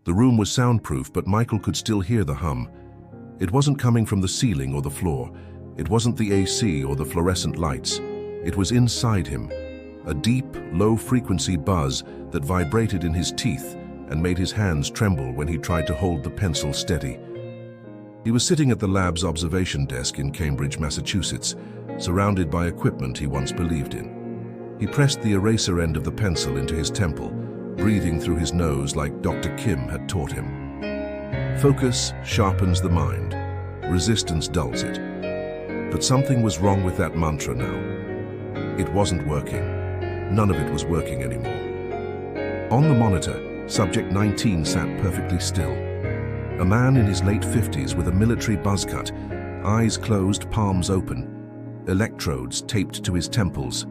The room was soundproof, but Michael could still hear the hum. It wasn't coming from the ceiling or the floor. It wasn't the AC or the fluorescent lights. It was inside him, a deep, low-frequency buzz that vibrated in his teeth and made his hands tremble when he tried to hold the pencil steady. He was sitting at the lab's observation desk in Cambridge, Massachusetts, surrounded by equipment he once believed in. He pressed the eraser end of the pencil into his temple, breathing through his nose like Dr. Kim had taught him. Focus sharpens the mind. Resistance dulls it. But something was wrong with that mantra now. It wasn't working. None of it was working anymore. On the monitor, Subject 19 sat perfectly still. A man in his late 50s with a military buzz cut, eyes closed, palms open, electrodes taped to his temples.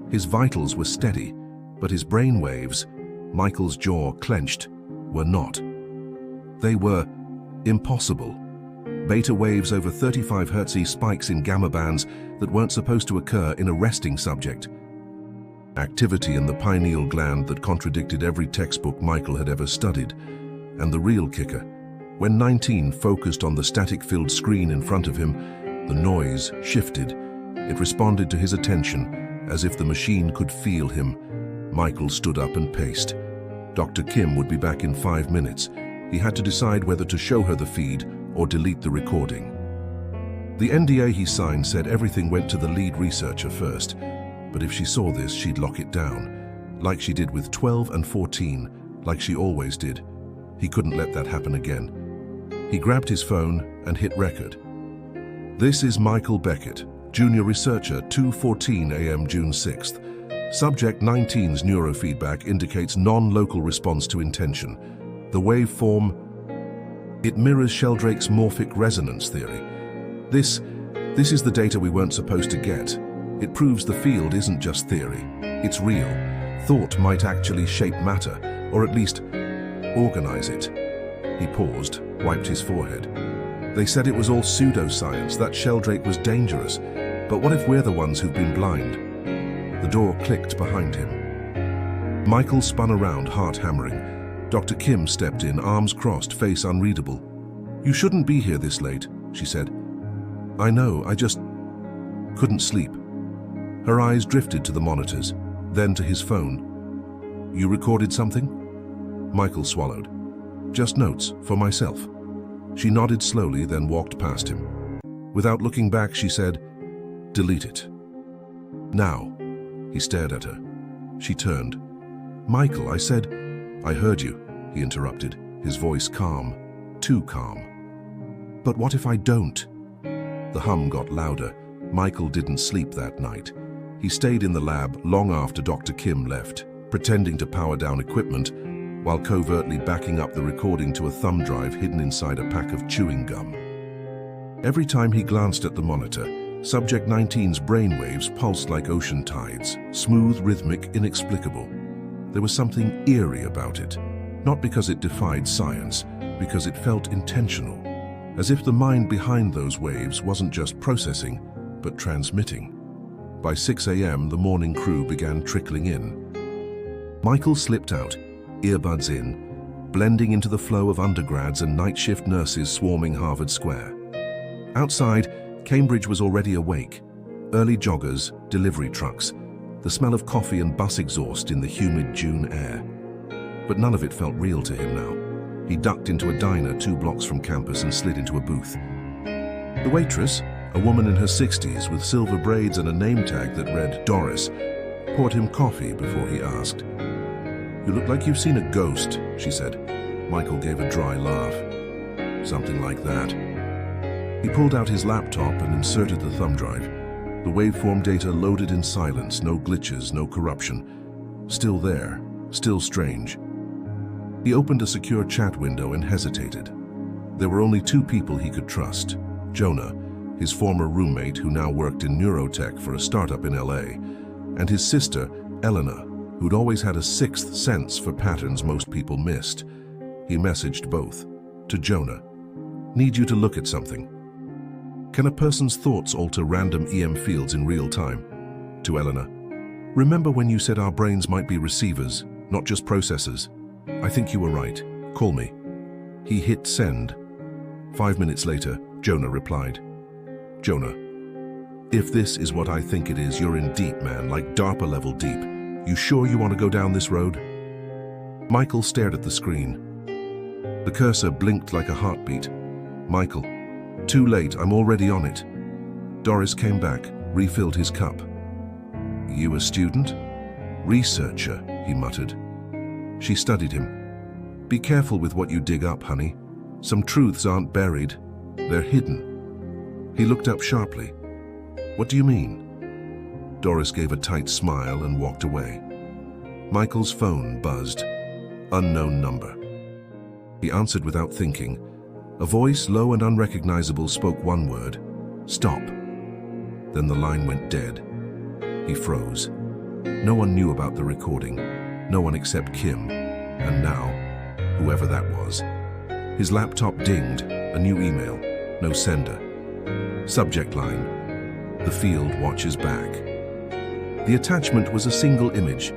His vitals were steady, but his brain waves, Michael's jaw clenched, were not. They were impossible. Beta waves over 35 Hz, spikes in gamma bands that weren't supposed to occur in a resting subject. Activity in the pineal gland that contradicted every textbook Michael had ever studied. And the real kicker, when 19 focused on the static-filled screen in front of him, the noise shifted. It responded to his attention, as if the machine could feel him. Michael stood up and paced. Dr. Kim would be back in 5 minutes. He had to decide whether to show her the feed or delete the recording. The NDA he signed said everything went to the lead researcher first, but if she saw this, she'd lock it down, like she did with 12 and 14, like she always did. He couldn't let that happen again. He grabbed his phone and hit record. This is Michael Beckett, Junior Researcher, 2:14 a.m. June 6th. Subject 19's neurofeedback indicates non-local response to intention. The waveform, it mirrors Sheldrake's morphic resonance theory. This is the data we weren't supposed to get. It proves the field isn't just theory, it's real. Thought might actually shape matter, or at least organize it. He paused, wiped his forehead. They said it was all pseudoscience, that Sheldrake was dangerous. But what if we're the ones who've been blind? The door clicked behind him. Michael spun around, heart hammering. Dr. Kim stepped in, arms crossed, face unreadable. "You shouldn't be here this late," she said. "I know, I just couldn't sleep." Her eyes drifted to the monitors, then to his phone. "You recorded something?" Michael swallowed. "Just notes, for myself." She nodded slowly, then walked past him. Without looking back, she said, "Delete it." "Now." He stared at her. She turned. "Michael, I said—" "I heard you," he interrupted, his voice calm, too calm. "But what if I don't?" The hum got louder. Michael didn't sleep that night. He stayed in the lab long after Dr. Kim left, pretending to power down equipment while covertly backing up the recording to a thumb drive hidden inside a pack of chewing gum. Every time he glanced at the monitor, Subject 19's brainwaves pulsed like ocean tides, smooth, rhythmic, inexplicable. There was something eerie about it, not because it defied science, because it felt intentional, as if the mind behind those waves wasn't just processing, but transmitting. By 6 a.m., the morning crew began trickling in. Michael slipped out, earbuds in, blending into the flow of undergrads and night shift nurses swarming Harvard Square. Outside, Cambridge was already awake. Early joggers, delivery trucks, the smell of coffee and bus exhaust in the humid June air. But none of it felt real to him now. He ducked into a diner 2 blocks from campus and slid into a booth. The waitress, a woman in her 60s with silver braids and a name tag that read Doris, poured him coffee before he asked. "You look like you've seen a ghost," she said. Michael gave a dry laugh. "Something like that." He pulled out his laptop and inserted the thumb drive. The waveform data loaded in silence, no glitches, no corruption. Still there, still strange. He opened a secure chat window and hesitated. There were only 2 people he could trust. Jonah, his former roommate who now worked in neurotech for a startup in LA, and his sister, Eleanor, who'd always had a 6th sense for patterns most people missed. He messaged both. To Jonah, "Need you to look at something." "Can a person's thoughts alter random EM fields in real time?" To Eleanor, "Remember when you said our brains might be receivers, not just processors? I think you were right. Call me. He hit send. 5 minutes later, Jonah replied. Jonah, if this is what I think it is, you're in deep, man, like DARPA level deep. You sure you want to go down this road? Michael stared at the screen. The cursor blinked like a heartbeat. Michael, too late, I'm already on it. Doris came back, refilled his cup. You a student? Researcher, he muttered. She studied him. Be careful with what you dig up, honey. Some truths aren't buried, they're hidden. He looked up sharply. What do you mean? Doris gave a tight smile and walked away. Michael's phone buzzed. Unknown number. He answered without thinking. A voice, low and unrecognizable, spoke one word. Stop. Then the line went dead. He froze. No one knew about the recording. No one except Kim. And now, whoever that was. His laptop dinged. A new email. No sender. Subject line. The field watches back. The attachment was a single image.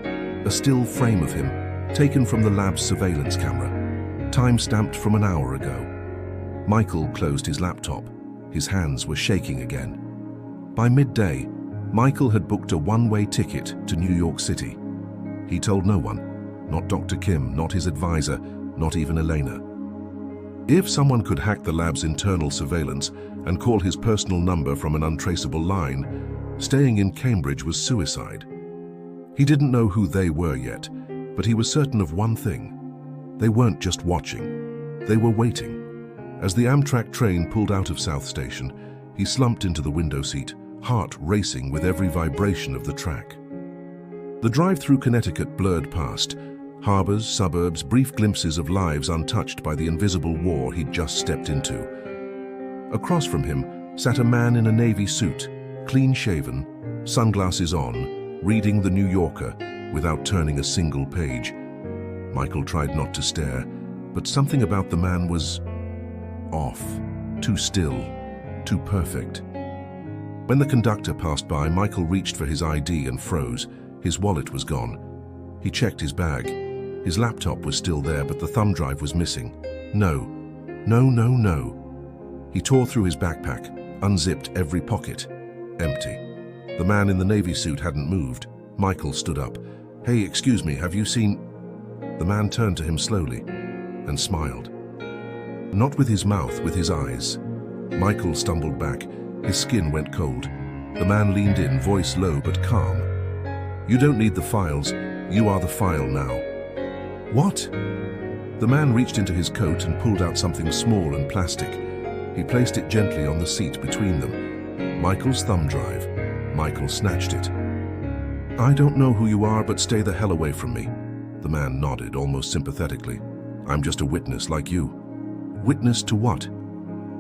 A still frame of him, taken from the lab's surveillance camera. Time-stamped from an hour ago. Michael closed his laptop. His hands were shaking again. By midday, Michael had booked a one-way ticket to New York City. He told no one, not Dr. Kim, not his advisor, not even Elena. If someone could hack the lab's internal surveillance and call his personal number from an untraceable line, staying in Cambridge was suicide. He didn't know who they were yet, but he was certain of one thing. They weren't just watching, they were waiting. As the Amtrak train pulled out of South Station, he slumped into the window seat, heart racing with every vibration of the track. The drive through Connecticut blurred past. Harbors, suburbs, brief glimpses of lives untouched by the invisible war he'd just stepped into. Across from him sat a man in a navy suit, clean-shaven, sunglasses on, reading The New Yorker without turning a single page. Michael tried not to stare, but something about the man was off, too still, too perfect. When the conductor passed by, Michael reached for his ID and froze. His wallet was gone. He checked his bag. His laptop was still there, but the thumb drive was missing. No. He tore through his backpack, unzipped every pocket. Empty. The man in the navy suit hadn't moved. Michael stood up. Hey, excuse me, have you seen... The man turned to him slowly and smiled. Not with his mouth, with his eyes. Michael stumbled back. His skin went cold. The man leaned in, voice low but calm. You don't need the files. You are the file now. What? The man reached into his coat and pulled out something small and plastic. He placed it gently on the seat between them. Michael's thumb drive. Michael snatched it. I don't know who you are, but stay the hell away from me. The man nodded, almost sympathetically. I'm just a witness like you. Witness to what?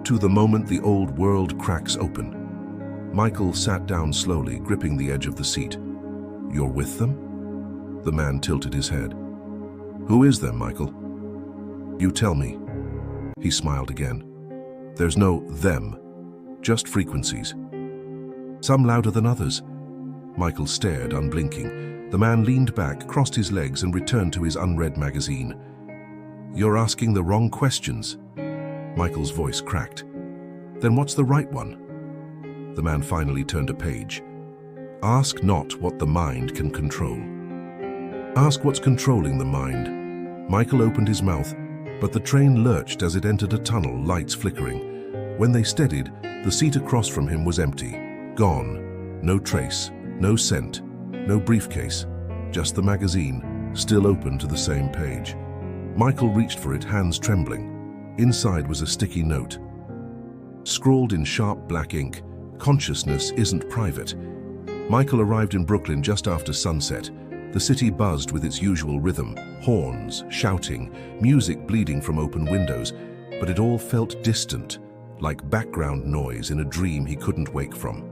To the moment the old world cracks open. Michael sat down slowly, gripping the edge of the seat. You're with them? The man tilted his head. Who is them, Michael? You tell me. He smiled again. There's no them, just frequencies. Some louder than others. Michael stared, unblinking. The man leaned back, crossed his legs, and returned to his unread magazine. You're asking the wrong questions. Michael's voice cracked. Then what's the right one? The man finally turned a page. Ask not what the mind can control. Ask what's controlling the mind. Michael opened his mouth, but the train lurched as it entered a tunnel, lights flickering. When they steadied, the seat across from him was empty. Gone. No trace, no scent, no briefcase. Just the magazine, still open to the same page. Michael reached for it, hands trembling. Inside was a sticky note. Scrawled in sharp black ink, consciousness isn't private. Michael arrived in Brooklyn just after sunset. The city buzzed with its usual rhythm, horns, shouting, music bleeding from open windows, but it all felt distant, like background noise in a dream he couldn't wake from.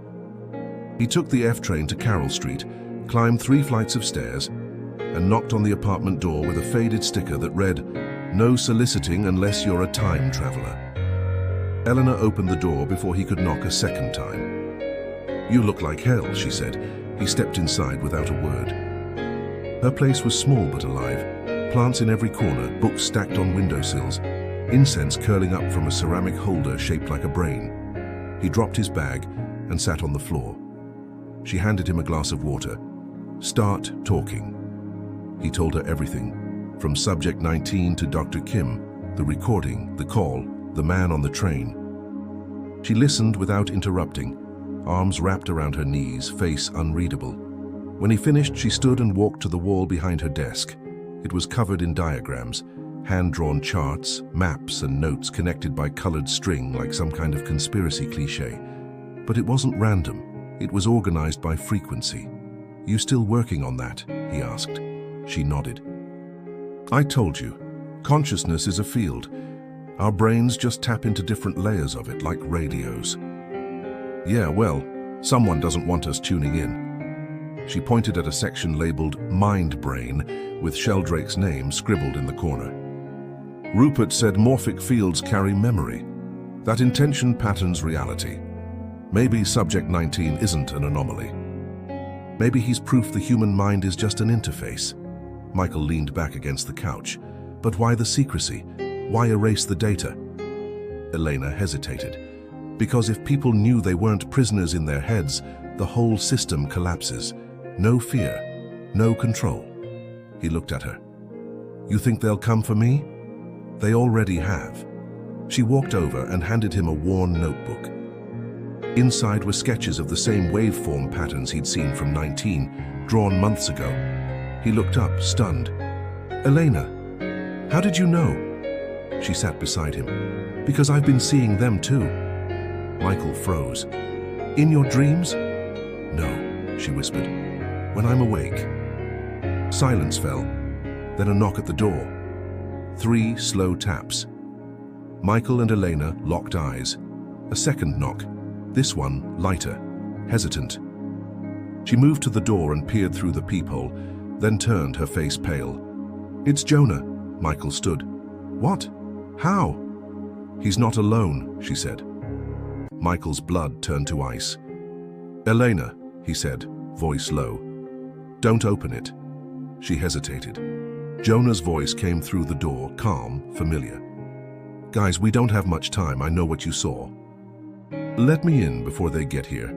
He took the F train to Carroll Street, climbed 3 flights of stairs, and knocked on the apartment door with a faded sticker that read, "No soliciting unless you're a time traveler." Eleanor opened the door before he could knock a second time. "You look like hell," she said. He stepped inside without a word. Her place was small but alive. plants in every corner, books stacked on windowsills, incense curling up from a ceramic holder shaped like a brain. He dropped his bag and sat on the floor. She handed him a glass of water. "Start talking." He told her everything, from Subject 19 to Dr. Kim, the recording, the call, the man on the train. She listened without interrupting, arms wrapped around her knees, face unreadable. When he finished, she stood and walked to the wall behind her desk. It was covered in diagrams, hand-drawn charts, maps and notes connected by colored string like some kind of conspiracy cliché. But it wasn't random. It was organized by frequency. "You still working on that?" he asked. She nodded. "I told you, consciousness is a field. Our brains just tap into different layers of it, like radios." "Yeah, well, someone doesn't want us tuning in." She pointed at a section labeled Mind Brain with Sheldrake's name scribbled in the corner. "Rupert said morphic fields carry memory. That intention patterns reality. Maybe Subject 19 isn't an anomaly. Maybe he's proof the human mind is just an interface." Michael leaned back against the couch. "But why the secrecy? Why erase the data?" Elena hesitated. "Because if people knew they weren't prisoners in their heads, the whole system collapses. No fear, no control." He looked at her. "You think they'll come for me?" "They already have." She walked over and handed him a worn notebook. Inside were sketches of the same waveform patterns he'd seen from 19, drawn months ago. He looked up, stunned. "Elena, how did you know?" She sat beside him. "Because I've been seeing them too." Michael froze. "In your dreams?" "No," she whispered. "When I'm awake." Silence fell, then a knock at the door. 3 slow taps. Michael and Elena locked eyes. A second knock, this one lighter, hesitant. She moved to the door and peered through the peephole, then turned, her face pale. "It's Jonah." Michael stood. "What? How?" "He's not alone," she said. Michael's blood turned to ice. "Elena," he said, voice low. "Don't open it." She hesitated. Jonah's voice came through the door, calm, familiar. "Guys, we don't have much time. I know what you saw. Let me in before they get here."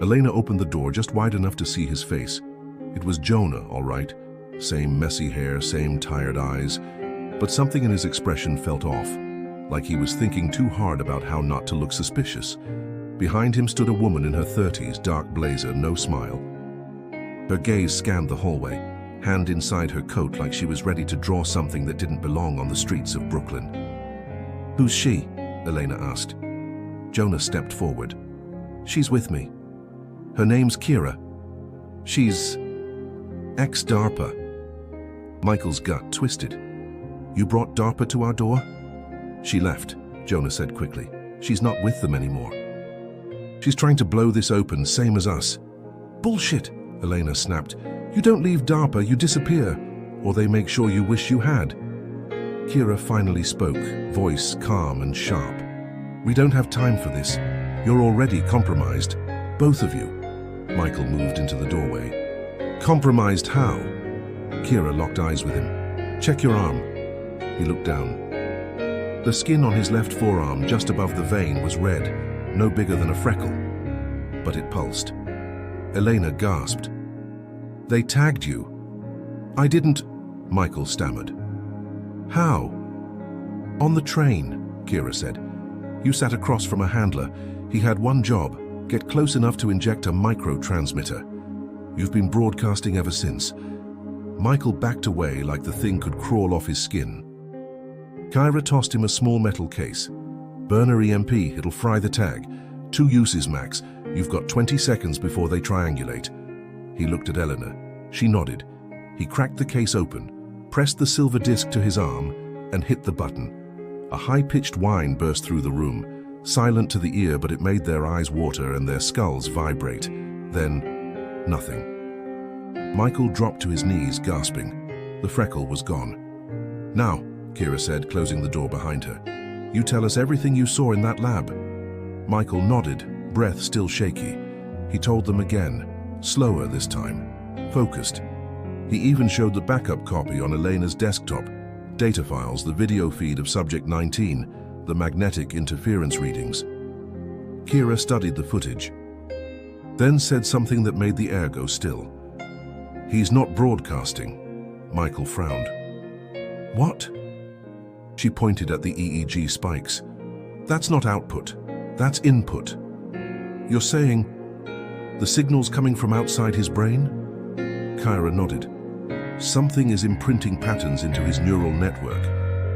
Elena opened the door just wide enough to see his face. It was Jonah, all right. Same messy hair, same tired eyes. But something in his expression felt off, like he was thinking too hard about how not to look suspicious. Behind him stood a woman in her 30s, dark blazer, no smile. Her gaze scanned the hallway, hand inside her coat like she was ready to draw something that didn't belong on the streets of Brooklyn. "Who's she?" Elena asked. Jonah stepped forward. "She's with me. Her name's Kira. She's ex-DARPA." Michael's gut twisted. "You brought DARPA to our door?" "She left," Jonah said quickly. "She's not with them anymore. She's trying to blow this open, same as us." "Bullshit," Elena snapped. "You don't leave DARPA, you disappear. Or they make sure you wish you had." Kira finally spoke, voice calm and sharp. "We don't have time for this. You're already compromised. Both of you." Michael moved into the doorway. "Compromised how?" Kira locked eyes with him. "Check your arm." He looked down. The skin on his left forearm, just above the vein, was red, no bigger than a freckle. But it pulsed. Elena gasped. "They tagged you." "I didn't," Michael stammered. "How?" "On the train," Kira said. "You sat across from a handler. He had one job, get close enough to inject a micro-transmitter. You've been broadcasting ever since." Michael backed away like the thing could crawl off his skin. Kira tossed him a small metal case. "Burner EMP, it'll fry the tag. 2 uses max. You've got 20 seconds before they triangulate." He looked at Eleanor. She nodded. He cracked the case open, pressed the silver disc to his arm, and hit the button. A high-pitched whine burst through the room, silent to the ear, but it made their eyes water and their skulls vibrate. Then, nothing. Michael dropped to his knees, gasping. The freckle was gone. "Now," Kira said, closing the door behind her, "you tell us everything you saw in that lab." Michael nodded, breath still shaky. He told them again, slower this time, focused. He even showed the backup copy on Elena's desktop, data files, the video feed of Subject 19, the magnetic interference readings. Kira studied the footage, then said something that made the air go still. "He's not broadcasting." Michael frowned. "What?" She pointed at the EEG spikes. "That's not output, that's input." "You're saying the signal's coming from outside his brain?" Kira nodded. "Something is imprinting patterns into his neural network.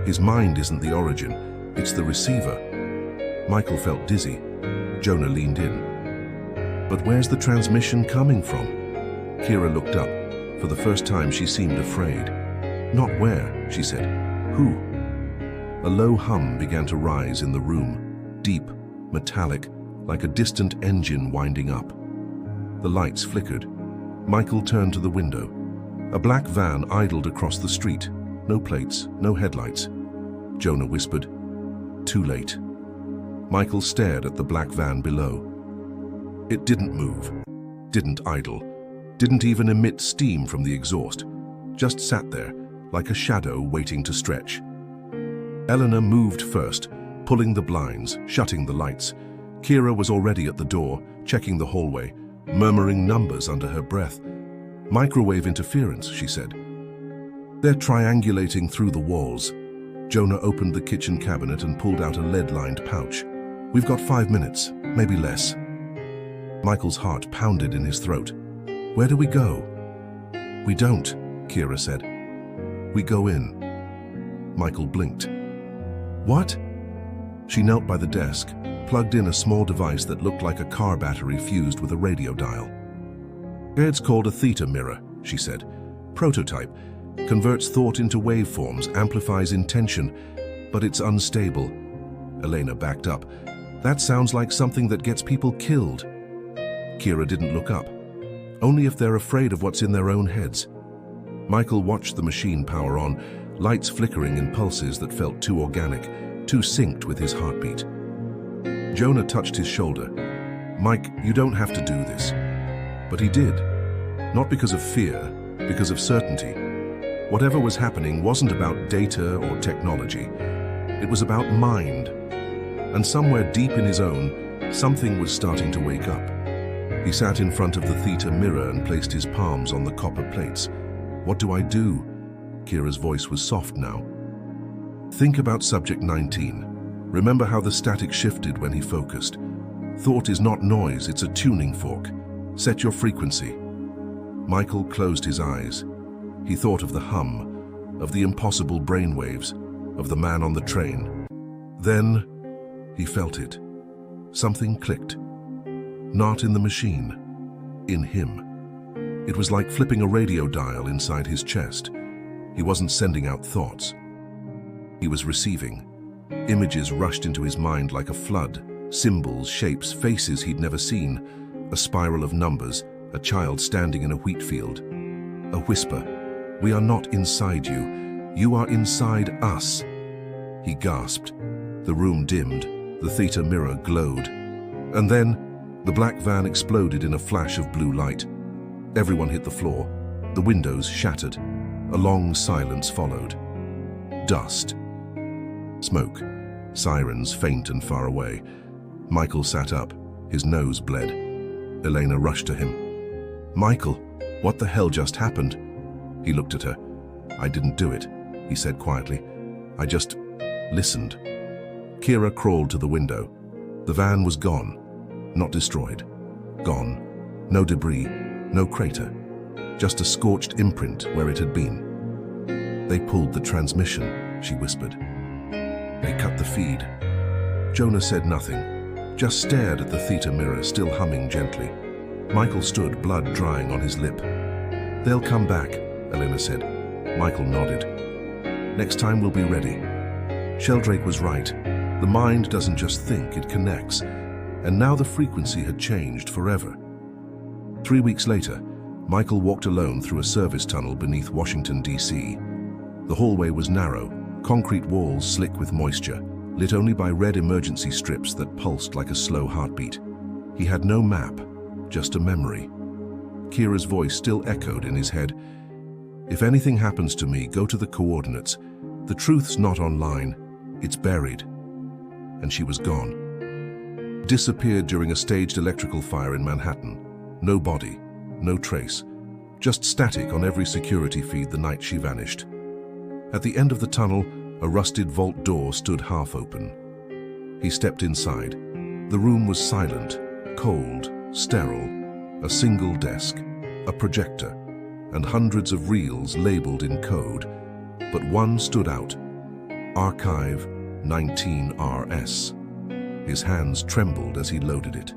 His mind isn't the origin, it's the receiver." Michael felt dizzy. Jonah leaned in. "But where's the transmission coming from?" Kira looked up. For the first time, she seemed afraid. "Not where," she said. "Who?" A low hum began to rise in the room, deep, metallic, like a distant engine winding up. The lights flickered. Michael turned to the window. A black van idled across the street. No plates, no headlights. Jonah whispered, "Too late." Michael stared at the black van below. It didn't move, didn't idle, didn't even emit steam from the exhaust. Just sat there, like a shadow waiting to stretch. Eleanor moved first, pulling the blinds, shutting the lights. Kira was already at the door, checking the hallway, murmuring numbers under her breath. "Microwave interference," she said. "They're triangulating through the walls." Jonah opened the kitchen cabinet and pulled out a lead-lined pouch. "We've got 5 minutes, maybe less." Michael's heart pounded in his throat. "Where do we go?" "We don't," Kira said. "We go in." Michael blinked. "What?" She knelt by the desk, plugged in a small device that looked like a car battery fused with a radio dial. "It's called a theta mirror," she said. "Prototype. Converts thought into waveforms, amplifies intention, but it's unstable." Elena backed up. "That sounds like something that gets people killed." Kira didn't look up. "Only if they're afraid of what's in their own heads." Michael watched the machine power on, lights flickering in pulses that felt too organic, too synced with his heartbeat. Jonah touched his shoulder. "Mike, you don't have to do this." But he did. Not because of fear, because of certainty. Whatever was happening wasn't about data or technology. It was about mind. And somewhere deep in his own, something was starting to wake up. He sat in front of the theta mirror and placed his palms on the copper plates. "What do I do?" Kira's voice was soft now. "Think about Subject 19. Remember how the static shifted when he focused. Thought is not noise, it's a tuning fork. Set your frequency." Michael closed his eyes. He thought of the hum, of the impossible brainwaves, of the man on the train. Then he felt it. Something clicked. Not in the machine, in him. It was like flipping a radio dial inside his chest. He wasn't sending out thoughts. He was receiving. Images rushed into his mind like a flood. Symbols, shapes, faces he'd never seen. A spiral of numbers, a child standing in a wheat field. A whisper, "We are not inside you. You are inside us." He gasped. The room dimmed. The theta mirror glowed. And then, the black van exploded in a flash of blue light. Everyone hit the floor. The windows shattered. A long silence followed. Dust. Smoke. Sirens faint and far away. Michael sat up. His nose bled. Elena rushed to him. "Michael, what the hell just happened?" He looked at her. "I didn't do it," he said quietly. "I just listened." Kira crawled to the window. The van was gone. Not destroyed. Gone. No debris, no crater. Just a scorched imprint where it had been. "They pulled the transmission," she whispered. "They cut the feed." Jonah said nothing, just stared at the theta mirror still humming gently. Michael stood, blood drying on his lip. "They'll come back," Elena said. Michael nodded. "Next time we'll be ready." Sheldrake was right. The mind doesn't just think, it connects. And now the frequency had changed forever. 3 weeks later, Michael walked alone through a service tunnel beneath Washington, D.C. The hallway was narrow, concrete walls slick with moisture, lit only by red emergency strips that pulsed like a slow heartbeat. He had no map, just a memory. Kira's voice still echoed in his head. If anything happens to me, go to the coordinates. The truth's not online. It's buried. And she was gone. Disappeared during a staged electrical fire in Manhattan. No body, no trace. Just static on every security feed the night she vanished. At the end of the tunnel, a rusted vault door stood half open. He stepped inside. The room was silent, cold, sterile. A single desk, a projector, and hundreds of reels labeled in code. But one stood out. Archive 19RS. His hands trembled as he loaded it.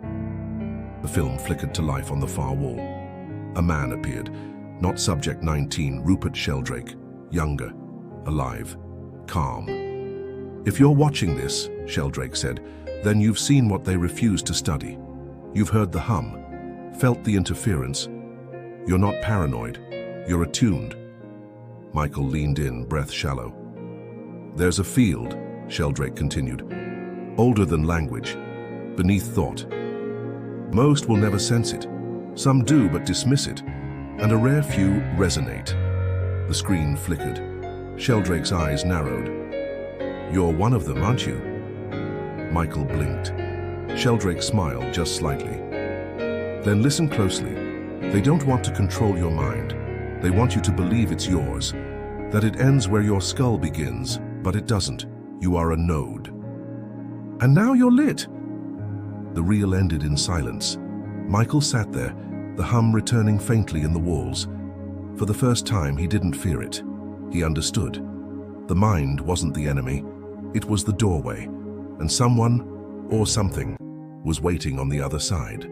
The film flickered to life on the far wall. A man appeared, not Subject 19, Rupert Sheldrake, younger, alive, calm. If you're watching this, Sheldrake said, then you've seen what they refuse to study. You've heard the hum, felt the interference. You're not paranoid, you're attuned. Michael leaned in, breath shallow. There's a field, Sheldrake continued, older than language, beneath thought. Most will never sense it. Some do but dismiss it, and a rare few resonate. The screen flickered. Sheldrake's eyes narrowed. You're one of them, aren't you? Michael blinked. Sheldrake smiled just slightly. Then listen closely. They don't want to control your mind. They want you to believe it's yours, that it ends where your skull begins, but it doesn't. You are a node. And now you're lit. The reel ended in silence. Michael sat there, the hum returning faintly in the walls. For the first time, he didn't fear it. He understood. The mind wasn't the enemy. It was the doorway, and someone, or something, was waiting on the other side.